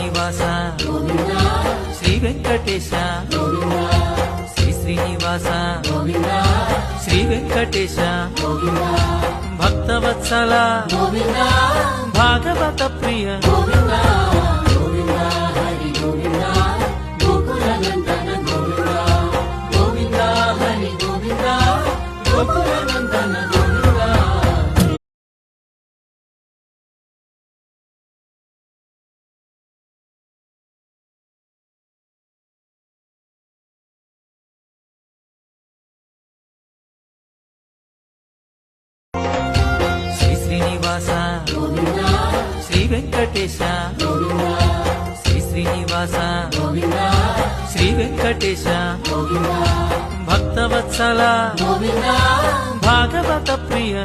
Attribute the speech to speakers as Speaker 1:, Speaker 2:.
Speaker 1: Srinivasa Shri Venkatesha Shri Srinivasa Shri Venkatesha Bhaktavatsala Bhagavata Priya Srinivasa Shri Venkatesha Shri Srinivasa Shri Venkatesha Bhaktavatsala Bhagavata Priya